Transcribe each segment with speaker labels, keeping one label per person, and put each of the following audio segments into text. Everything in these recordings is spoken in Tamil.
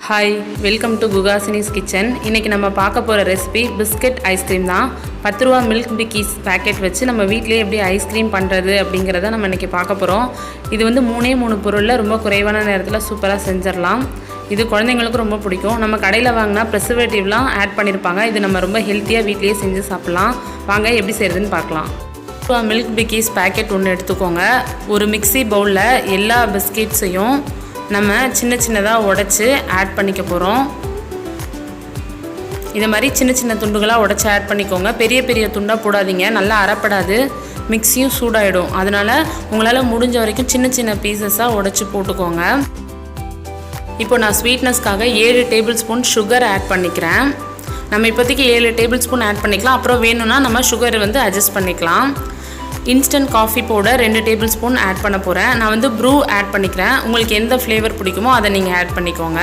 Speaker 1: Hi, welcome to Kugasini's kitchen. இன்றைக்கி நம்ம பார்க்க போகிற ரெசிபி பிஸ்கட் ஐஸ்கிரீம் தான். 10 ரூபா மில்க் பிக்கிஸ் பேக்கெட் வச்சு நம்ம வீட்டிலே எப்படி ஐஸ்கிரீம் பண்ணுறது அப்படிங்கிறத நம்ம இன்றைக்கி பார்க்க போகிறோம். இது வந்து 3 பொருளில் ரொம்ப குறைவான நேரத்தில் சூப்பராக செஞ்சிடலாம். இது குழந்தைங்களுக்கு ரொம்ப பிடிக்கும். நம்ம கடையில் வாங்கினா ப்ரெசர்வேட்டிவ்லாம் ஆட் பண்ணியிருப்பாங்க. இது நம்ம ரொம்ப ஹெல்த்தியாக வீட்லேயே செஞ்சு சாப்பிட்லாம். வாங்க எப்படி செய்கிறதுன்னு பார்க்கலாம். 10 ரூபா மில்க் பிக்கிஸ் பேக்கெட் ஒன்று எடுத்துக்கோங்க. ஒரு மிக்ஸி பவுலில் எல்லா பிஸ்கெட்ஸையும் நம்ம சின்னதாக உடைச்சி ஆட் பண்ணிக்க போகிறோம். இதை மாதிரி சின்ன துண்டுகளாக உடைச்சி ஆட் பண்ணிக்கோங்க. பெரிய துண்டாக போடாதீங்க, நல்லா அரைப்படாது, மிக்ஸியும் சூடாகிடும். அதனால் உங்களால் முடிஞ்ச வரைக்கும் சின்ன பீசஸாக உடைச்சி போட்டுக்கோங்க. இப்போ நான் ஸ்வீட்னஸ்க்காக 7 டேபிள் ஸ்பூன் சுகர் ஆட் பண்ணிக்கிறேன். நம்ம இப்போதைக்கு 7 டேபிள் ஸ்பூன் ஆட் பண்ணிக்கலாம். அப்புறம் வேணும்னா நம்ம சுகர் வந்து அட்ஜஸ்ட் பண்ணிக்கலாம். Instant coffee powder 2 table spoon add பண்ண போகிறேன். நான் வந்து ப்ரூ ஆட் பண்ணிக்கிறேன். உங்களுக்கு எந்த ஃப்ளேவர் பிடிக்குமோ அதை நீங்கள் ஆட் பண்ணிக்கோங்க.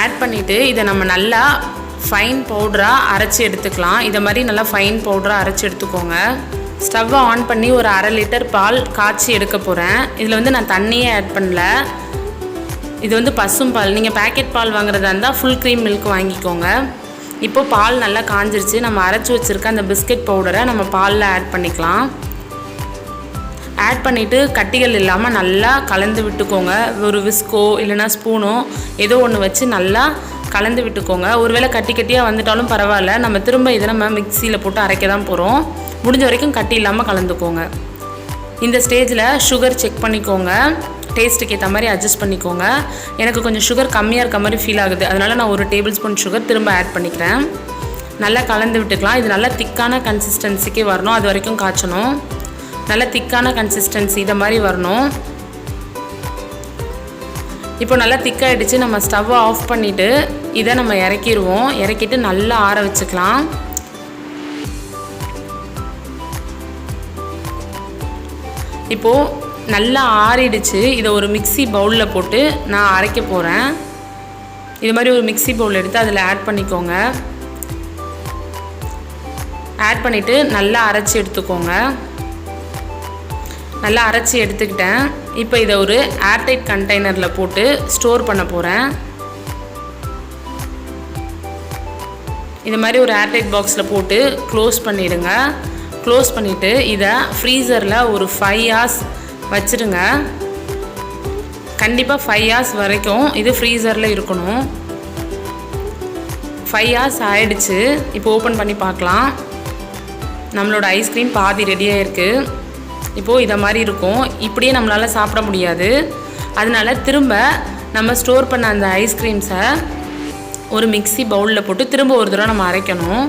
Speaker 1: ஆட் பண்ணிவிட்டு இதை நம்ம நல்லா ஃபைன் பவுடராக அரைச்சி எடுத்துக்கலாம். இதை மாதிரி நல்லா ஃபைன் பவுடராக அரைச்சி எடுத்துக்கோங்க. ஸ்டவ்வை ஆன் பண்ணி ஒரு 1/2 லிட்டர் பால் காய்ச்சி எடுக்க போகிறேன். இதில் வந்து நான் தண்ணியே ஆட் பண்ணல. இது வந்து பசும் பால். நீங்கள் பேக்கெட் பால் வாங்குறதா இருந்தால் ஃபுல் க்ரீம் மில்க் வாங்கிக்கோங்க. இப்போது பால் நல்லா காஞ்சிருச்சு. நம்ம அரைச்சி வச்சுருக்க அந்த பிஸ்கட் பவுடரை நம்ம பாலில் ஆட் பண்ணிக்கலாம். ஆட் பண்ணிவிட்டு கட்டிகள் இல்லாமல் நல்லா கலந்து விட்டுக்கோங்க. ஒரு விஸ்கோ இல்லைனா ஸ்பூனோ ஏதோ ஒன்று வச்சு நல்லா கலந்து விட்டுக்கோங்க. ஒருவேளை கட்டியாக வந்துட்டாலும் பரவாயில்ல, நம்ம திரும்ப இதை நம்ம மிக்சியில் போட்டு அரைக்க தான் போகிறோம். முடிஞ்ச வரைக்கும் கட்டி இல்லாமல் கலந்துக்கோங்க. இந்த ஸ்டேஜில் சுகர் செக் பண்ணிக்கோங்க. டேஸ்ட்டுக்கு ஏற்ற மாதிரி அட்ஜஸ்ட் பண்ணிக்கோங்க. எனக்கு கொஞ்சம் சுகர் கம்மியாக இருக்க மாதிரி ஃபீல் ஆகுது. அதனால் நான் 1 டேபிள் ஸ்பூன் சுகர் திரும்ப ஆட் பண்ணிக்கிறேன். நல்லா கலந்து விட்டுக்கலாம். இது நல்லா திக்கான கன்சிஸ்டன்சிக்கே வரணும். அது வரைக்கும் காய்ச்சணும். நல்லா திக்கான கன்சிஸ்டன்சி இதை மாதிரி வரணும். இப்போ நல்லா திக்காகிடுச்சு. நம்ம ஸ்டவ்வை ஆஃப் பண்ணிவிட்டு இதை நம்ம இறக்கிடுவோம். இறக்கிட்டு நல்லா ஆற வச்சுக்கலாம். இப்போது நல்லா ஆறிடுச்சு. இதை ஒரு மிக்ஸி பவுலில் போட்டு நான் அரைக்க போகிறேன். இது மாதிரி ஒரு மிக்ஸி பவுல் எடுத்து அதில் ஆட் பண்ணிக்கோங்க. ஆட் பண்ணிவிட்டு நல்லா அரைச்சி எடுத்துக்கோங்க. நல்லா அரைச்சி எடுத்துக்கிட்டேன். இப்போ இதை ஒரு ஏர்டைட் கண்டெய்னரில் போட்டு ஸ்டோர் பண்ண போகிறேன். இது மாதிரி ஒரு ஏர்டைட் பாக்ஸில் போட்டு க்ளோஸ் பண்ணிவிடுங்க. க்ளோஸ் பண்ணிவிட்டு இதை ஃப்ரீசரில் ஒரு 5 hours வச்சுடுங்க. கண்டிப்பாக 5 hours வரைக்கும் இது ஃப்ரீசரில் இருக்கணும். 5 hours ஆகிடுச்சு. இப்போ ஓப்பன் பண்ணி பார்க்கலாம். நம்மளோட ஐஸ்கிரீம் பாதி ரெடியாக இருக்குது. இப்போது இதை மாதிரி இருக்கும். இப்படியே நம்மளால் சாப்பிட முடியாது. அதனால திரும்ப நம்ம ஸ்டோர் பண்ண அந்த ஐஸ்கிரீம்ஸை ஒரு மிக்ஸி பவுலில் போட்டு திரும்ப ஒரு தடவை நம்ம அரைக்கணும்.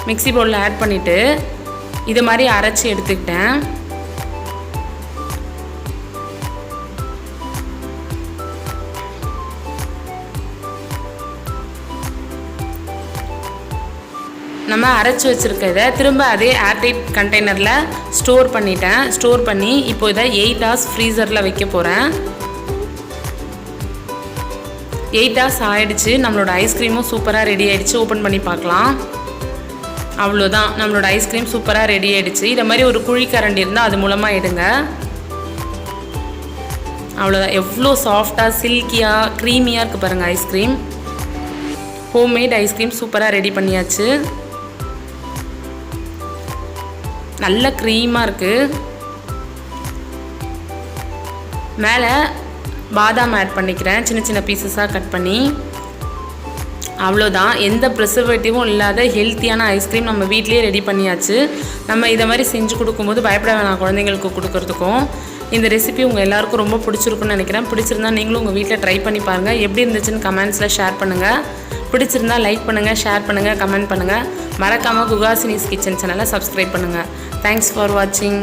Speaker 1: மிக்ஸி பவுலில் ஆட் பண்ணிவிட்டு இது மாதிரி அரைச்சி எடுத்துக்கிட்டேன். நம்ம அரைச்சி வச்சுருக்கதை திரும்ப அதே ஏர்டைட் கண்டெய்னரில் ஸ்டோர் பண்ணிட்டேன். ஸ்டோர் பண்ணி இப்போ இதை 8 hours ஃப்ரீசரில் வைக்க போகிறேன். 8 hours ஆகிடுச்சு. நம்மளோட ஐஸ்கிரீமும் சூப்பராக ரெடி ஆகிடுச்சு. ஓப்பன் பண்ணி பார்க்கலாம். அவ்வளோதான், நம்மளோட ஐஸ்கிரீம் சூப்பராக ரெடி ஆகிடுச்சு. இதை மாதிரி ஒரு குழிக்கரண்டி இருந்தால் அது மூலமாக எடுங்க. அவ்வளோதான். எவ்வளோ சாஃப்டாக சில்கியாக க்ரீமியாக இருக்குது பாருங்கள் ஐஸ்கிரீம். ஹோம்மேட் ஐஸ்கிரீம் சூப்பராக ரெடி பண்ணியாச்சு. நல்ல க்ரீமாக இருக்குது. மேலே பாதாம் ஆட் பண்ணிக்கிறேன், சின்ன பீசஸாக கட் பண்ணி. அவ்வளோதான். எந்த ப்ரிசர்வேட்டிவும் இல்லாத ஹெல்த்தியான ஐஸ்கிரீம் நம்ம வீட்லேயே ரெடி பண்ணியாச்சு. நம்ம இதை மாதிரி செஞ்சு கொடுக்கும்போது பயப்பட வேணாம் குழந்தைங்களுக்கு கொடுக்குறதுக்கும். இந்த ரெசிபி உங்கள் எல்லாருக்கும் ரொம்ப பிடிச்சிருக்குன்னு நினைக்கிறேன். பிடிச்சிருந்தா நீங்களும் உங்கள் வீட்டில் ட்ரை பண்ணி பாருங்கள். எப்படி இருந்துச்சுன்னு கமெண்ட்ஸில் ஷேர் பண்ணுங்கள். பிடிச்சிருந்தா லைக் பண்ணுங்கள், ஷேர் பண்ணுங்கள், கமெண்ட் பண்ணுங்கள். மறக்காமல் குகாசினிஸ் கிச்சன் சேனலை சப்ஸ்கிரைப் பண்ணுங்கள். தேங்க்ஸ் ஃபார் வாட்சிங்.